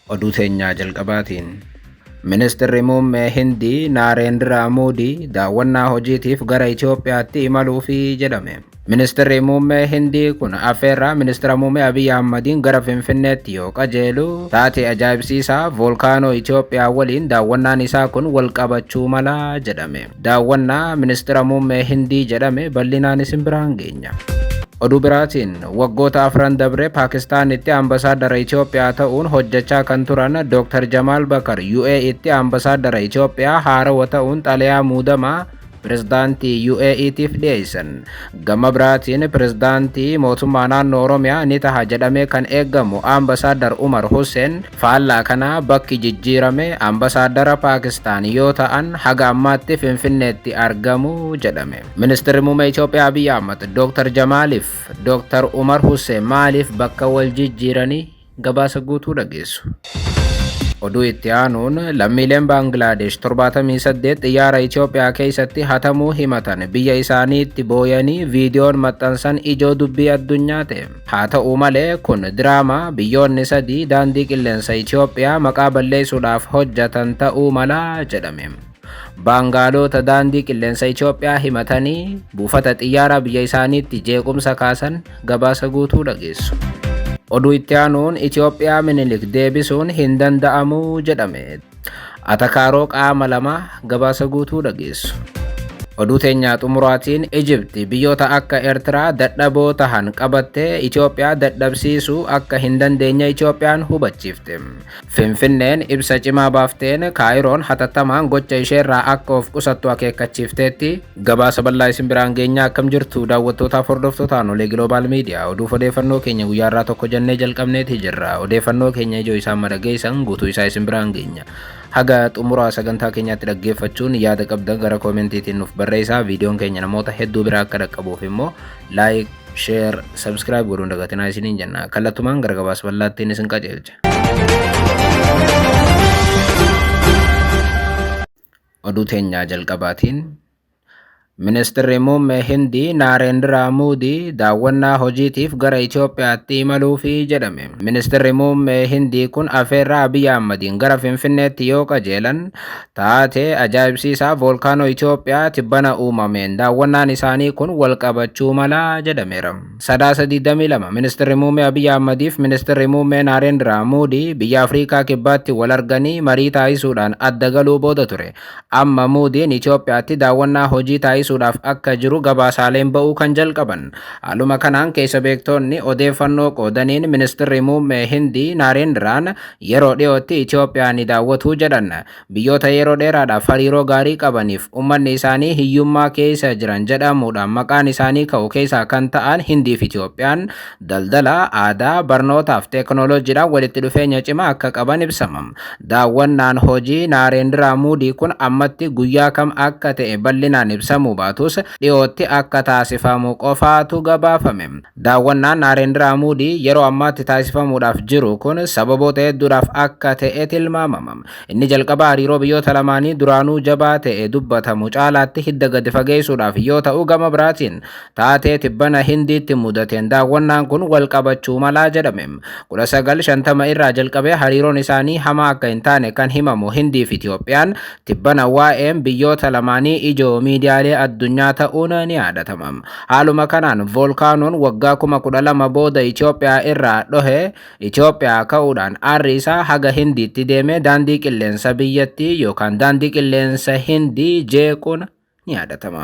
oduu teenyaa jalqabaatiin Ministeerri muummee Hindii Naarendra Moodii daawwannaa hojiitiif gara Itoophiyaatti imaluufi jedhame. Ministeerri muummee Hindii kun affeerraa ministeera muummee Abiy Ahmadiin gara Finfinneetti yoo qajeelu taatee ajaa'ibsiisaa voolkaanoo Itoophiyaa waliin daawwannaan isaa kun wal qabachuu mala jedhame. Daawwannaa ministeera muummee Hindii jedhame bal'inaan isin biraan geenya. Oduu biraatiin waggoota afran dabre Pakistaanitti ambasaaddara Itoophiyaa ta'uun hojjechaa kan turan Dr. Jamal Bakar UAEtti ambasaaddara Itoophiyaa haarawaa ta'uun xalayaa muudamaa pirezidaantii UAEtiif dhiyeessan. Gama biraatiin pirezidaantii mootummaa naannoo Oromiyaa ni taha jedhamee kan eegamu ambasaaddar Umar Hussein faallaa kana bakki jijjiirame ambasaaddara Pakistaan yoo ta'an haga ammaatti Finfinneetti argamu jedhame. Ministeerri muummee Itoophiyaa Abiy Ahmad Dr. Jamaliif Dr. Umar Hussein maaliif bakka wal jijjiiranii gabaasa guutuu dhageessu. Oduu itti aanuun lammiileen Baangilaadesh 78 xiyyaara Itoophiyaa keessatti hatamuu himatan biyya isaaniitti booyanii viidiyoon maxxansan ijoo dubbii addunyaa ta'e. Haa ta'u malee kun diraamaa biyyoonni sadii daandii qilleensa Itoophiyaa maqaa balleessuudhaaf hojjetan ta'uu mala jedhame. Baangaalota daandii qilleensa Itoophiyaa himatanii buufata xiyyaara biyya isaaniitti jeequmsa kaasan gabaasa guutuu dhageessu. Oduu itti aanuun Itoophiyaa minilik deebisuun hin danda'amu jedhame. Atakaaroo qaama lama gabaasa guutuu dhageessu. Oduu teenyaa xumuraatiin Ijipti biyyoota akka Eertiraa dadhaboo tahan qabattee Itoophiyaa dadhabsiisuu akka hin dandeenye Itoophiyaan hubachiifte. Finfinneen ibsa cimaa baafteen Kaayiroon hatattamaan gocha isheerraa akka of qusattu akeekkachiifteetti. Gabaasa bal'aa isin biraan geenyaa akkam jirtu daawwattootaaf hordoftootaan Olee Global Media oduuf odeeffannoo keenya guyyaarraa tokko jennee jalqabneeti jirra. Odeeffannoo keenya ijoo isaan madageessan guutuu isaa isin biraan geenya. Haga xumuraa sagantaa keenyaatti dhaggeeffachuun yaada qabdan gara koomentiitiin nuuf barreessaa. Viidiyoon keenya namoota hedduu biraa akka dhaqqabuuf immoo laayik, sheer, sabskiraayib godhuun dagatinaa isiniin jenna. Kallattumaan gara gabaasa bal'aattiin isin qajeelcha. Oduu teenyaa jalqabaatiin Ministeerri muummee Hindii Naarendra Moodii daawwannaa hojiitiif gara Itoophiyaatti imaluufi jedhame. Ministeerri muummee Hindii kun affeerraa Abiy Ahmadiin gara Finfinneetti yoo qajeelan taatee ajaa'ibsiisaa voolkaanoo Itoophiyaa tibbana uumameen daawwannaan isaanii kun wal qabachuu mala jedhameera. Sadaasa 22 Ministeerri muummee Abiy Ahmadiif Ministeerri muummee Naarendra Moodii biyya Afrikaa kibbaatti wal arganii marii taasisuudhaan adda galuu booda ture. Amma Moodiin Itoophiyaatti daawwannaa hojii taasisuudhaaf akka jiru gabaasaaleen ba'uu kan jalqaban. Haaluma kanaan keessa beektoonni odeeffannoo qoodaniin Ministeerri muummee Hindii Naarendraan yeroo dhiyootti Itoophiyaa ni daawwatu jedhan. Biyyoota yeroo dheeraadhaaf hariiroo gaarii qabaniif uummanni isaanii hiyyummaa keessa jiran jedhamuudhaan maqaan isaanii ka'u keessaa kan ta'an Hindiif Itoophiyaan daldala, aadaa, barnootaaf teekinooloojiidhaan walitti dhufeenya cimaa akka qaban ibsama. Daawwannaan hojii Naarendra Moodii kun ammatti guyyaa kam akka ta'e bal'inaan ibsamuu baatus dhiyootti akka taasifamu qofaatu gabaafame. Daawwannaan Naarendra Moodii yeroo ammaatti taasifamuudhaaf jiru kun sababoota hedduudhaaf akka ta'e tilmaamama. Inni jalqaba hariiroo biyyoota lamaanii duraanuu jabaa ta'e dubbatamu caalaatti hidda gadi fageessuudhaaf yoo ta'u, gama biraatiin taatee tibbana Hindiitti mudateen daawwannaan kun wal qabachuu malaa jedhame. 1950 irraa jalqabee hariiroon isaanii hamaa akka hin taane kan himamu Hindiif Itoophiyaan tibbana waa'een biyyoota lamaanii ijoo miidiyaalee addunyaa ta'uun ni yaadatama. Haaluma kanaan voolkaanoon waggaa 12 booda Itoophiyaa irraa dhohe Itoophiyaa ka'uudhaan aarri isaa haga Hindiitti deemee daandii qilleensa biyyattii yookaan daandii qilleensa Hindii jeequun ni yaadatama.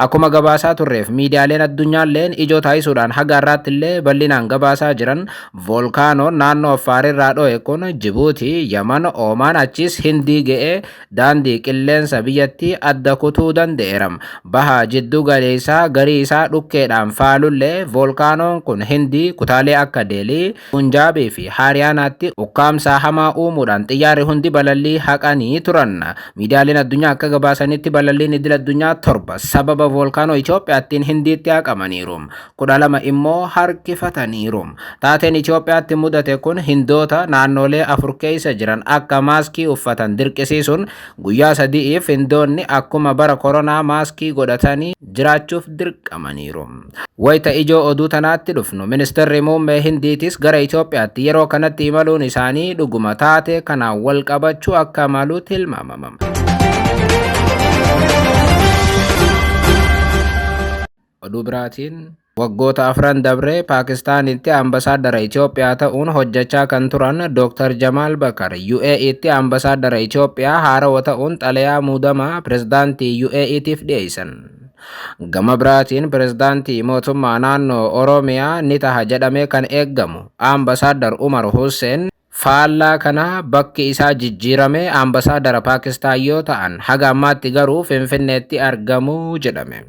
Akkuma gabaasaa turreef miidiyaaleen addunyaalleen ijoo taasisuudhaan haga har'aatti illee bal'inaan gabaasaa jiran voolkaanoon naannoo Affaar irraa dhohe kun Jibuutii, Yaman, Oomaan achis Hindii ga'ee daandii qilleensa biyyattii adda kutuu danda'eera. Baha jiddu galeessaa garii isaa dhukkeedhaan faalullee voolkaanoon kun Hindii kutaalee akka Deelii, Punjaabii fi Haariyaanaatti ukkaamsaa hamaa uumuudhaan xiyyaarri hundi balallii haqanii turan. Miidiyaaleen addunyaa akka gabaasanitti balalliin idil addunyaa addunyaa 7 sababa volkaanoo Itoophiyaattiin Hindiitti haqamaniiru. 12 immoo harkifataniiru. Taateen Itoophiyaatti mudate kun Hindoota naannolee 4 keessa jiran akka maaskii uffatan dirqisiisuun guyyaa 3 Hindoonni akkuma bara koronaa maaskii godhatanii jiraachuuf dirqamaniiru. Wayita ijoo oduu tanaatti dhufnu Ministeerri Muummee Hindiitis gara Itoophiyaatti yeroo kanatti imaluun isaanii dhuguma taate kanaan wal qabachuu akka malu tilmaamama. Oduu biraatiin waggoota afran dabre Pakistaanitti ambasaadara Itoophiyaa ta'uun hojjechaa kan turan Dr. Jamal Bakar UAEtti ambasaadara Itoophiyaa haarawaa ta'uun xalayaa muudamaa pirezidaantii UAEtiif dhiyeessan. Gama biraatiin pirezidaantii mootummaa naannoo Oromiyaa ni taha jedhamee kan eeggamu ambasaadar Umar Hussein faallaa kana bakki isaa jijjiirame ambasaadara Pakistaan yoo ta'an haga ammaatti garuu Finfinneetti argamu jedhame.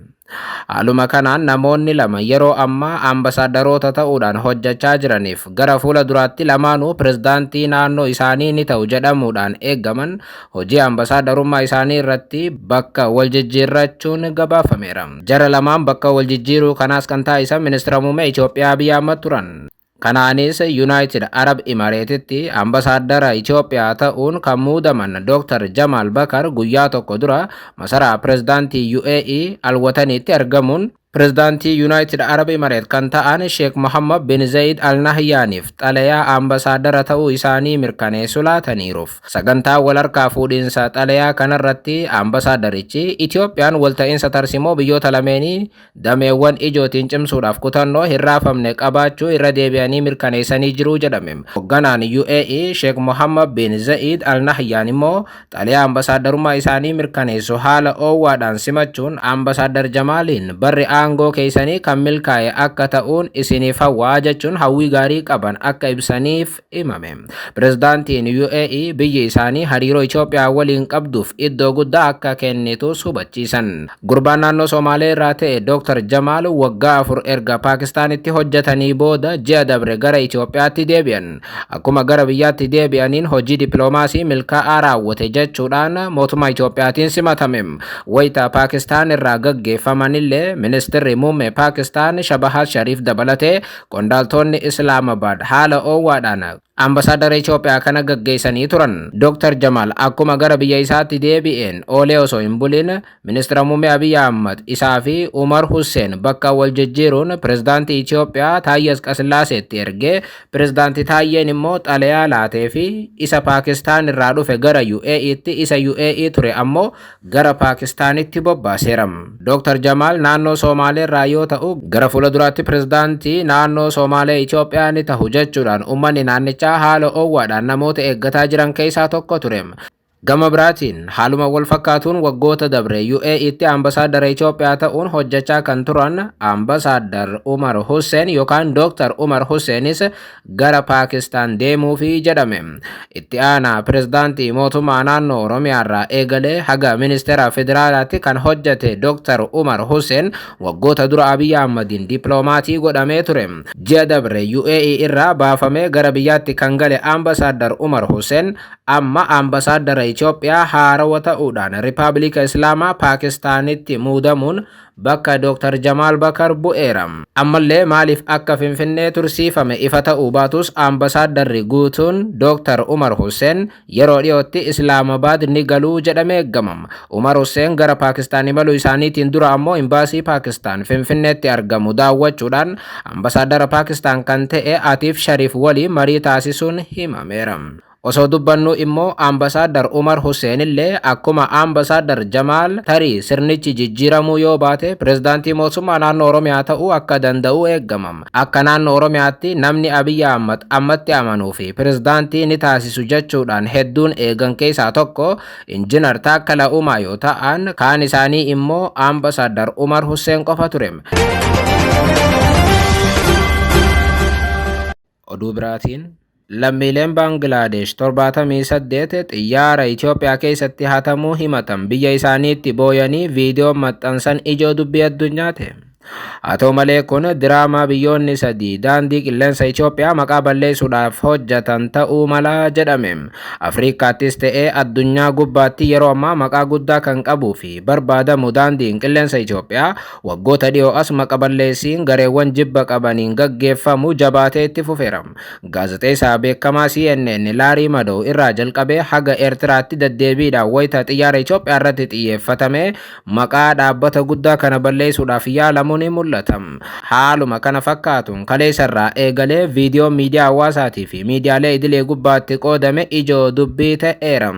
Haaluma kanaan namoonni lama yeroo ammaa ambasaadaroota ta'uudhaan hojjechaa jiraniif gara fuula duraatti lamaanuu pirezidaantii naannoo isaanii ni ta'u jedhamuudhaan eeggaman hojii ambasaadarummaa isaanii irratti bakka wal jijjiirrachuun gabaafameera. Jara lamaan bakka wal jijjiiruu kanaas kan taasisan ministeera muummee Itoophiyaa Abiy Ahmad turan. Kanaanis United Arab Emiratetti ambasaadara Itoophiyaa ta'uun kan muudaman Dr. Jamal Bakar guyyaa tokko dura masaraa pirezidaantii UAE alwataniitti argamuun pirezidaantii United Arab Emirates kan ta'an Sheikh Mohammed bin Zayed Al Nahyaaniif xalayaa ambasaadara ta'uu isaanii mirkaneessuu laataniiruuf. Sagantaa wal harkaa fuudhinsa xalayaa kanarratti ambasaadarichi Itoophiyaan walta'iinsa tarsimoo biyyoota lameenii dameewwan ijootiin cimsuudhaaf kutannoo hin raafamne qabaachuu irra deebi'anii mirkaneessanii jiru jedhame. Hoogganaan UAE Sheikh Mohammed bin Zayed Al Nahyaan immoo xalayaa ambasaadarummaa isaanii mirkaneessu haala oowwaadhaan simachuun ambasaadar Jamaaliin barri aangoo keessanii kan milkaa'e akka ta'uun isiniif hawwaa jechuun hawwii gaarii qaban akka ibsaniif himame. Pirezidaantiin UAE biyyi isaanii hariiroo Itoophiyaa waliin qabduuf iddoo guddaa akka kennitus hubachiisan. Gurbaan naannoo Somaalee irraa ta'e Dr. Jamal waggaa 4 erga Pakistaanitti hojjetanii booda ji'a dabre gara Itoophiyaatti deebi'an. Akkuma gara biyyaatti deebi'aniin hojii dippiloomaasii milkaa'aa raawwate jechuudhaan mootummaa Itoophiyaatiin simatame. Wayita Pakistaan irraa gaggeeffamanillee Ministeerri muummee Pakistaan Shahbaz Sharif dabalatee qondaaltonni Islaamabad haala oowwaadhaan ambasaadara Itoophiyaa kana gaggeessanii turan. Dr. Jamal akkuma gara biyya isaatti deebi'een oolee osoo hin bulin ministeera muummee Abiy Ahmad isaa fi Umar Hussein bakka wal jijjiiruun pirezidaantii Itoophiyaa Taayye Asqasillaaseetti ergee pirezidaantii Taayyeen immoo xalayaa laatee fi isa Pakistaan irraa dhufe gara UAEtti isa UAE ture ammoo gara Pakistaanitti bobbaaseera. Dr. Jamal naannoo Somaalee irraa yoo ta'u gara fuula duraatti pirezidaantii naannoo Somaalee Itoophiyaa ni ta'u jechuudhaan uummanni naannichaa haala oowwaadhaan namoota eeggataa jiran keessaa tokko ture. Gama biraatiin haaluma wal fakkaatuun waggoota dabre UAEtti ambasaadara Itoophiyaa ta'uun hojjechaa kan turan ambasaadar Umar Hussein yookaan Dr. Umar Husseinis gara Pakistaan deemuufi jedhame. Itti aanaa pirezidaantii mootummaa naannoo Oromiyaa irraa eegalee haga ministeera federaalaatti kan hojjete Dr. Umar Hussein waggoota dura Abiy Ahmadiin dippiloomatii godhamee ture. Ji'a dabre UAE irraa baafamee gara biyyaatti kan gale ambasaadar Umar Hussein amma ambasaadara Itoophiyaa haarawaa ta'uudhaan Riippaabilika Islaamaa Pakistaanitti muudamuun bakka Dr. Jamal Bakar bu'eera. Ammallee maaliif akka Finfinnee tursiifame ifa ta'uu baatus ambasaadarri guutuun Dr. Umar Hussein yeroo dhiyootti Islaamabad ni galuu jedhamee eeggama. Umar Hussein gara Pakistaan imaluu isaaniitiin dura ammoo imbaasii Pakistaan Finfinneetti argamu daawwachuudhaan ambasaadara Pakistaan kan ta'e Atiif Sharif waliin marii taasisuun himameera. Osoo dubbannu immoo ambasaadar Umar Hussein illee akkuma ambasaadar Jamal tarii sirnichi jijjiiramuu yoo baate pirezidaantii mootummaa naannoo Oromiyaa ta'uu akka danda'u eeggama. Akka naannoo Oromiyaatti namni Abiy Ahmad ammatti amanuu fi pirezidaantii ni taasisu jechuudhaan hedduun eegan keessaa tokko Injiinar Taakkala Uumaa yoo ta'an kaan isaanii immoo ambasaadar Umar Hussein qofa ture. Oduu biraatiin lammiileen Bangladesh 78 xiyyaara Itoophiyaa keessatti hatamuu himatan biyya isaaniitti booyanii viidiyoo maxxansan ijoo dubbii addunyaati. haa ta'u malee kun diraamaa biyyoonni sadii daandii qilleensa Itoophiyaa maqaa balleessuudhaaf hojjetan ta'uu mala jedhame. Afrikaattis ta'ee addunyaa gubbaatti yeroo ammaa maqaa guddaa kan qabuu fi barbaadamu daandiin qilleensa Itoophiyaa waggoota dhiyoo as maqaa balleessiin gareewwan jibba qabaniin gaggeeffamu jabaatee itti fufeera. Gaazexeessaa beekamaa CNN Laarii Madoo irraa jalqabee haga Eertiraatti deddeebiidhaan wayita xiyyaara Itoophiyaa irratti xiyyeeffatame maqaa dhaabbata guddaa kana balleessuudhaaf yaalamuun ni mul'ata. Haaluma kana fakkaatuun kaleessarraa eegalee viidiyoo miidiyaa hawaasaatii fi miidiyaalee idilee gubbaatti qoodame ijoo dubbii ta'eera.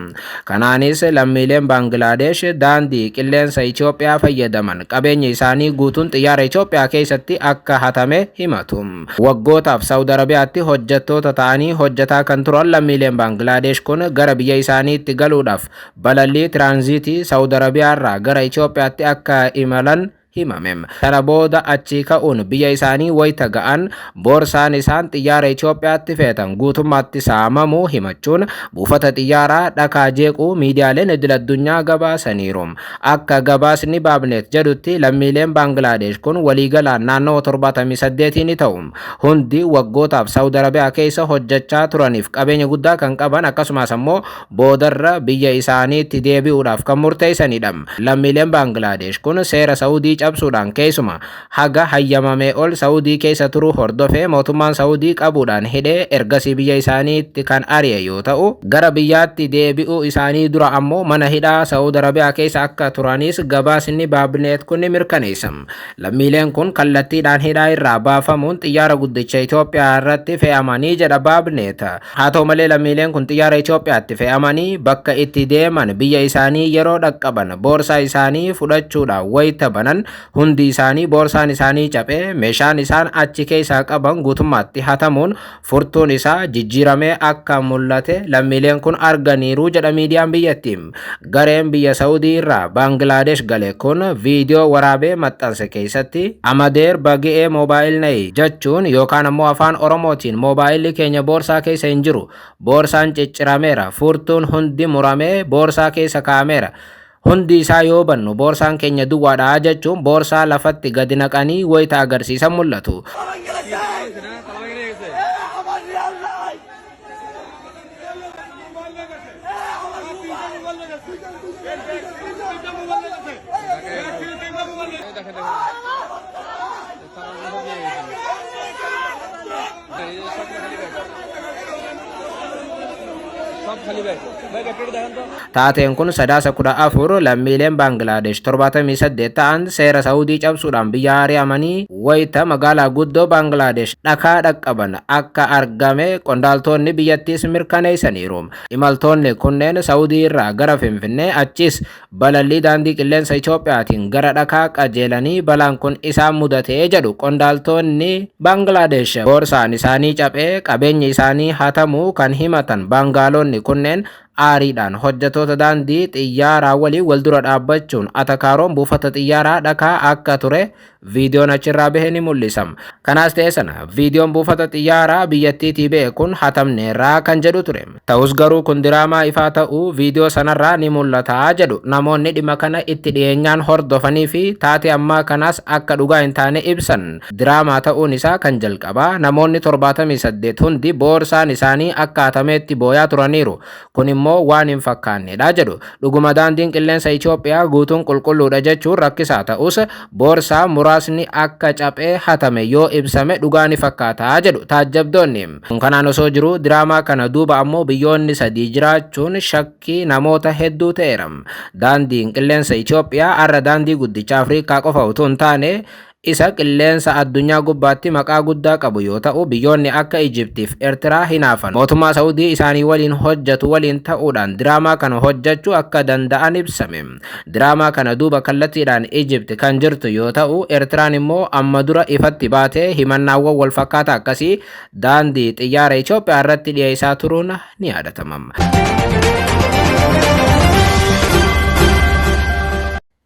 Kanaanis lammiileen Baangilaadesh daandii qilleensa Itoophiyaa fayyadaman qabeenya isaanii guutuun xiyyaara Itoophiyaa keessatti akka hatame himatu. Waggootaaf Saawud Arabiyaatti hojjettoota ta'anii hojjetaa kan turan lammiileen Baangilaadesh kun gara biyya isaaniitti galuudhaaf balallii tiraanziitii Saawud Arabiyaarraa gara Itoophiyaatti akka imalan himame. Kana booda achii ka'uun biyya isaanii wayita ga'an boorsaan isaan xiyyaara Itoophiyaatti feetan guutummaatti saamamuu himachuun buufata xiyyaaraa dhakaa jeequu miidiyaaleen idil addunyaa gabaasaniiru. Akka gabaasni Baabnet jedhutti lammiileen Baangilaadesh kun waliigalaan naannoo 78 ni ta'u. Hundi waggootaaf Saawud Arabiyaa keessa hojjechaa turaniif qabeenya guddaa kan qaban akkasumas ammoo boodarra biyya isaaniitti deebi'uudhaaf kan murteessanidha. Lammiileen Baangilaadesh kun seera Saawudii cabsuudhaan keessuma haga hayyamamee ol Saawudii keessa turuu hordofee mootummaan Saawudii qabuudhaan hidhee ergasii biyya isaaniitti kan ari'e yoo ta'u gara biyyaatti deebi'uu isaanii dura ammoo mana hidhaa Saawud Arabiyaa keessa akka turanis gabaasni Baabnet kun ni mirkaneessa. Lammiileen kun kallattiidhaan hidhaa irraa baafamuun xiyyaara guddicha Itoophiyaa irratti fe'amanii jedha Baabnet. Haa ta'u malee lammiileen kun xiyyaara Itoophiyaatti fe'amanii bakka itti deeman biyya isaanii yeroo dhaqqaban boorsaa isaanii fudhachuudhaan wayita banan hundi isaanii boorsaan isaanii cabee meeshaan isaan achi keessaa qaban guutummaatti hatamuun furtuun isaa jijjiiramee akka mul'ate lammiileen kun arganiiru jedha miidiyaan biyyattii. Gareen biyya Saawudii irraa Baangilaadesh gale kun viidiyoo waraabee maxxanse keessatti Amadeer Bagi'ee moobaayil nayi jechuun yookaan ammoo afaan Oromootiin moobaayilli keenya boorsaa keessa hin jiru, boorsaan ciccirameera, furtuun hundi muramee boorsaa keessa kaa'ameera. Hundi isaa yoo bannu boorsaan keenya duwwaadha jechuun boorsaa lafatti gadi naqanii wayita agarsiisan mul'atu. Taateen kun sadaasa 14 lammiileen Baangilaadesh 78 ta'an seera Saawudii cabsuudhaan biyya ari'amanii wayita magaalaa guddoo Baangilaadesh dhakaa dhaqqaban akka argame qondaaltonni biyyattiis mirkaneessaniiru. Imaltoonni kunneen Saawudii irraa gara Finfinnee achis balallii daandii qilleensa Itoophiyaatiin gara dhakaa qajeelanii balaan kun isaan mudatee jedhu qondaaltonni Baangilaadesh. Boorsaan isaanii cabee qabeenyi isaanii hatamuu kan himatan Baangaalonni kunneen aariidhaan hojjettoota daandii xiyyaaraa waliin wal dura dhaabbachuun atakaaroon buufata xiyyaaraa dhakaa akka ture viidiyoon achirraa bahe ni mul'isa. Kanaas ta'e sana viidiyoon buufata xiyyaaraa biyyattiitii bahe kun hatamneerraa kan jedhu ture. Ta'us garuu kun diraamaa ifaa ta'uu viidiyoo sanarraa ni mul'ata jedhu namoonni dhimma kana itti dhiyeenyaan hordofanii fi taatee ammaa kanaas akka dhugaa hin taane ibsan. Diraamaa ta'uun isaa kan jalqabaa namoonni 78 hundi boorsaan isaanii akka hatameetti booyaa turaniiru. Kun immoo waan hin fakkaannedha jedhu. Dhuguma daandiin qilleensa Itoophiyaa guutuun qulqulluudha jechuun rakkisaa ta'us boorsaa muraasni akka caphee hatame yoo ibsame dhugaa ni fakkaata jedhu taajjabdoonni. Kanaan osoo jiru diraamaa kana duuba ammoo biyyoonni sadii jiraachuun shakkii namoota hedduu ta'eera. Daandiin qilleensa Itoophiyaa har'a daandii guddicha Afrikaa qofa utuu hin taane isa qilleensa addunyaa gubbaatti maqaa guddaa qabu yoo ta'u biyyoonni akka Ijiptiif Eertiraa hinaafan mootummaa Saawudii isaanii waliin hojjetu waliin ta'uudhaan diraamaa kana hojjechuu akka danda'an ibsame. Diraamaa kana duuba kallattiidhaan Ijipti kan jirtu yoo ta'u Eertiraan immoo amma dura ifatti baatee himannaawwan wal fakkaataa akkasii daandii xiyyaara Itoophiyaa irratti dhiyeessaa turuun ni yaadatama.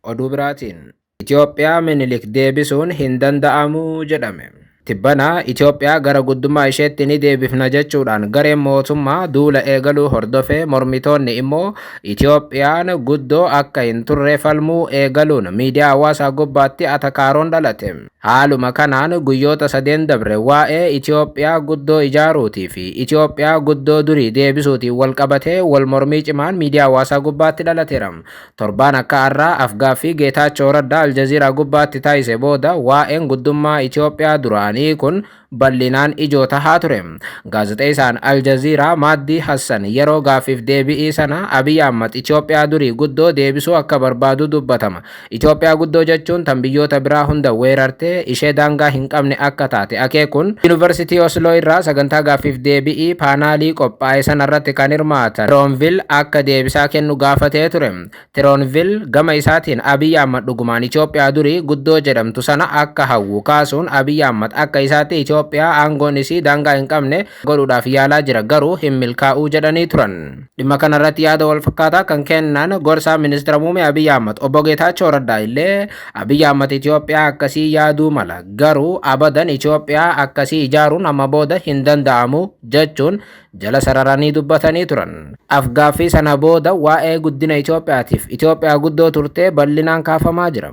Oduu biraatiin Itoophiyaa Minilik deebisuun hin danda'amu jedhame. Tibbana Itoophiyaa gara guddummaa isheetti ni deebifna jechuudhaan gareen mootummaa duula eegaluu hordofee mormitoonni immoo Itoophiyaan guddoo akka hin turre falmuu eegaluun miidiyaa hawaasaa gubbaatti atakaaroon dhalate. Haaluma kanaan guyyoota 3 dabre waa'ee Itoophiyaa guddoo ijaaruutii fi Itoophiyaa guddoo durii deebisuutiin wal qabatee wal mormii cimaan miidiyaa hawaasaa gubbaatti dhalateera. Torbaan akka har'aa Afgaaffii Geetaachoo Raddaa Aljaziiraa gubbaatti taasise booda waa'een guddummaa Itoophiyaa duraanii kun bal'inaan ijoo tahaa ture. Gaazexeessaan Aljaziiraa Maaddii Hassan yeroo gaaffiif deebii sana Abiy Ahmad Itoophiyaa durii guddoo deebisuu akka barbaadu dubbatama. Itoophiyaa guddoo jechuun tan biyyoota biraa hunda weerartee ishee daangaa hin qabne akka taate akeekuun Yuunivarsiitii Osloo irraa sagantaa gaaffiif deebii paanaalii qophaa'e sanarratti kan hirmaatan Tiroonvil akka deebisaa kennu gaafatee ture. Tiroonvil gama isaatiin Abiy Ahmad dhugumaan Itoophiyaa durii guddoo jedhamtu sana akka hawwu kaasuun Abiy Ahmad akka isaatti Itoophiyaa aangoon isii daangaa hin qabne godhuudhaaf yaalaa jira garuu hin milkaa'uu jedhanii turan. Dhimma kanarratti yaada wal fakkaataa kan kennan gorsaa ministeera muummee Abiy Ahmad obbo Geetaachoo Raddaa illee Abiy Ahmad Itoophiyaa akkasii yaaduu mala garuu abadan Itoophiyaa akkasii ijaaruun amma booda hin danda'amu jechuun jala sararanii dubbatanii turan. Afgaaffii sana booda waa'ee guddina Itoophiyaatiif Itoophiyaa guddoo turtee bal'inaan kaafamaa jira.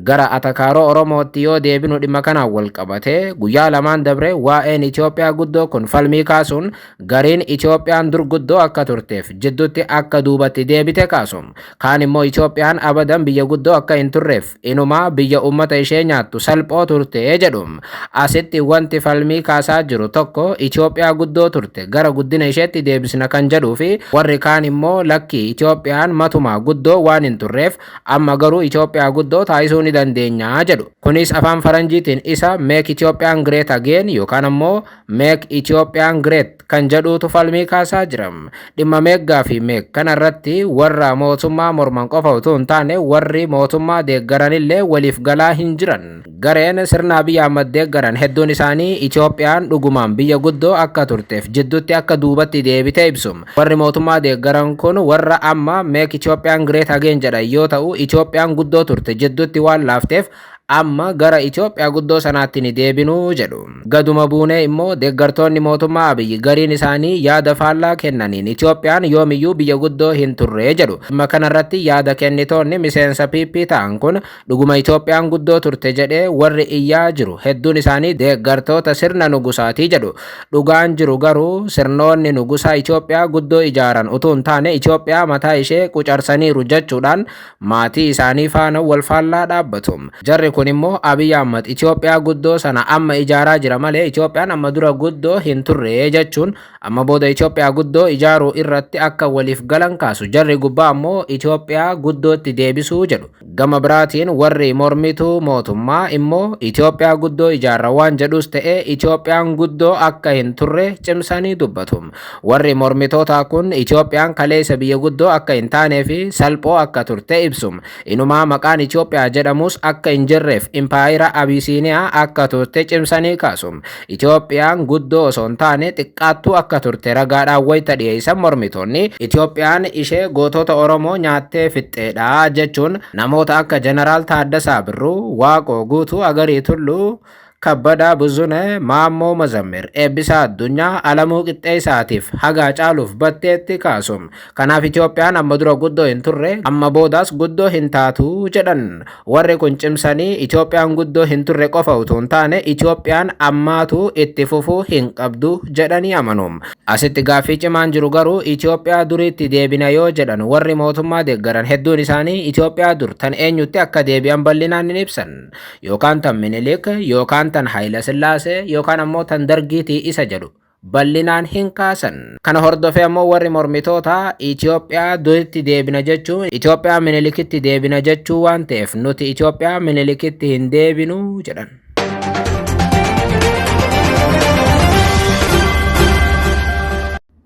Gara atakaaroo Oromootti yoo deebinu dhimma kanaan wal qabatee guyyaa lamaan dabre waa'een Itoophiyaa guddoo kun falmii kaasuun gariin Itoophiyaan dur guddoo akka turteef jidduutti akka duubatti deebite kaasu. Kaan immoo Itoophiyaan abadan biyya guddoo akka hin turreef inumaa biyya uummata ishee nyaattu salphoo turte jedhu. Asitti wanti falmii kaasaa jiru tokko Itoophiyaa guddoo turte gara guddina isheetti deebisna kan jedhuu fi warri kaan immoo lakki Itoophiyaan matumaa guddoo waan hin turreef amma garuu Itoophiyaa guddoo taasisuu ni dandeenya jedhu. Kunis afaan Faranjiitiin isa Make Ethiopian Great Again yookaan ammoo Make Ethiopian Great kan jedhuutu falmii kaasaa jira. Dhimma meeggaa fi meeg kanarratti warra mootummaa morman qofa utuu hin taane warri mootummaa deeggaranillee waliif galaa hin jiran. Gareen sirna Abiy Ahmad deeggaran hedduun isaanii Itoophiyaan dhugumaan biyya guddoo akka turteef jidduutti akka duubatti deebite ibsu. Warri mootummaa deeggaran kun warra amma Make Ethiopian Great Again jedhan yoo ta'u Itoophiyaan guddoo turte jidduutti waan laafteef amma gara Itoophiyaa guddoo sanaatti ni deebinuu jedhu. Gaduma buunee immoo deeggartoonni mootummaa Abiy gariin isaanii yaada faallaa kennaniin Itoophiyaan yoomiyyuu biyya guddoo hin turre jedhu. Dhimma kanarratti yaada kennitoonni miseensa PP ta'an kun dhuguma Itoophiyaan guddoo turte jedhee warri iyyaa jiru hedduun isaanii deeggartoota sirna nugusaatii jedhu. Dhugaan jiru garuu sirnoonni nugusaa Itoophiyaa guddoo ijaaran utuu hin taane Itoophiyaa mataa ishee qucarsaniiru jechuudhaan maatii isaanii faana wal faallaa dhaabbatu. Jarri kun immoo Abiy Ahmad Itoophiyaa guddoo sana amma ijaaraa jira malee Itoophiyaan amma dura guddoo hin turre jechuun amma booda Itoophiyaa guddoo ijaaruu irratti akka waliif galan kaasu. Jarri gubbaa ammoo Itoophiyaa guddootti deebisuu jedhu. Gama biraatiin warri mormituu mootummaa immoo Itoophiyaa guddoo ijaarra waan jedhus ta'ee Itoophiyaan guddoo akka hin turre cimsanii dubbatu. Warri mormitootaa kun Itoophiyaan kaleessa biyya guddoo akka hin taanee fi salphoo akka turte ibsu. Inumaa maqaan Itoophiyaa jedhamus akka hin jirreef impaayira Abisiiniyaa akka turte cimsanii kaasu. Itoophiyaan guddoo osoo hin taane xiqqaattuu akka turte ragaadhaan wayita dhiyeessan mormitoonni Itoophiyaan ishee gootota Oromoo nyaattee fixxeedha jechuun namoota akka Jeneraal Taaddasaa Birruu, Waaqoo Guutuu, Agarii Tulluu, Kabbadaa Buzunee, Maammoo Mazammir, Eebbisaa Addunyaa, Alamuu Qixxeessaatiif hagaa caaluuf batteetti kaasu. Kanaaf Itoophiyaan amma dura guddoo hin turre amma boodaas guddoo hin taatu jedhan. Warri kun cimsanii Itoophiyaan guddoo hin turre qofa utuu hin taane Itoophiyaan ammaatu itti fufuu hin qabdu jedhanii amanu. Asitti gaaffii cimaan jiru garuu Itoophiyaa duriitti deebina yoo jedhan warri mootummaa deeggaran hedduun isaanii Itoophiyaa dur tan eenyutti akka deebi'an bal'inaan ni ibsan. Yookaan tan Minilik yookaan tan Haayila Sillaasee yookaan ammoo tan Dargiitii isa jedhu bal'inaan hin kaasan. Kana hordofee ammoo warri mormitoota Itoophiyaa duriitti deebina jechuun Itoophiyaa Minilikitti deebina jechuu waan ta'eef nuti Itoophiyaa Minilikitti hin deebinu jedhan.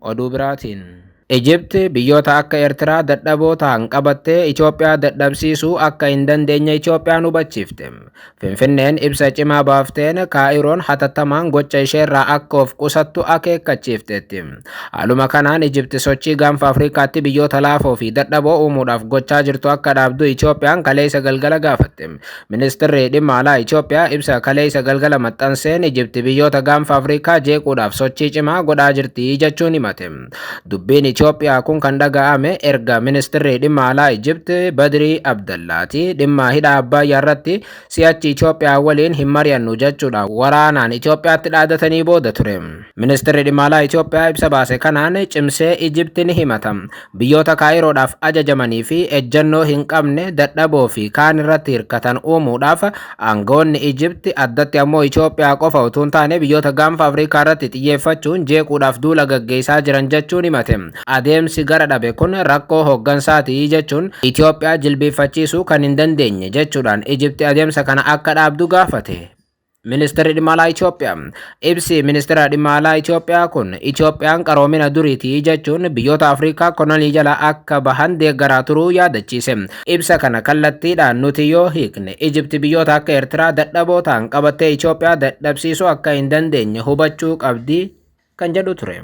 Oduu biraatiin Egypt biyyoota akka Eertiraa dadhaboo ta'an qabattee Itoophiyaa dadhabsiisuu akka hin dandeenye Itoophiyaan hubachiifte. Finfinneen ibsa cimaa baafteen Kaa'iroon hatattamaan gocha isheerraa akka of qusattu akeekkachiifteetti. Haaluma kanaan Egypt sochii gaanfa Afrikaatti biyyoota laafoo fi dadhaboo uumuudhaaf gochaa jirtu akka dhaabdu Itoophiyaan kaleessa galgala gaafatte. Ministeerri dhimma alaa Itoophiyaa ibsa kaleessa galgala maxxanseen Egypt biyyoota gaanfa Afrikaa jeequudhaaf sochii cimaa godhaa jirti jechuun himate. Dubbiin Itoophiyaa kun kan dhaga'ame erga ministeerri dhimma alaa Egypt Badrii Abdallaati dhimma hidha Abbayyaa irratti si'achi Itoophiyaa waliin hin mari'annu jechuudha waraanaan Itoophiyaatti dhaadatanii booda ture. Ministeerri dhimma alaa Itoophiyaa ibsa baase kanaan cimsee Egypt ni himata. Biyyoota Kaa'iroodhaaf ajajamanii fi ejjennoo hin qabne dadhaboo fi kaan irratti hirkatan uumuudhaaf aangoonni Egypt addatti ammoo Itoophiyaa qofa utuu hin taane biyyoota gaanfa Afrikaa irratti xiyyeeffachuun jeequudhaaf duula gaggeessaa jiran jechuun himate. Adeemsi gara dhabe kun rakkoo hooggansaati jechuun Itoophiyaa jilbeeffachiisuu kan hin dandeenye jechuudhaan Egypt adeemsa kana akka dhaabdu gaafate. Ministeerri dhimma alaa Itoophiyaa ibsi ministeera dhimma alaa Itoophiyaa kun Itoophiyaan qaroomina duriitii jechuun biyyoota Afrikaa kolonii jala akka bahan deeggaraa turuu yaadachiise. Ibsa kana kallattiidhaan nuti yoo hiikne Egypt biyyoota akka Eertiraa dadhaboo ta'an qabattee Itoophiyaa dadhabsiisuu akka hin dandeenye hubachuu qabdi kan jedhu ture.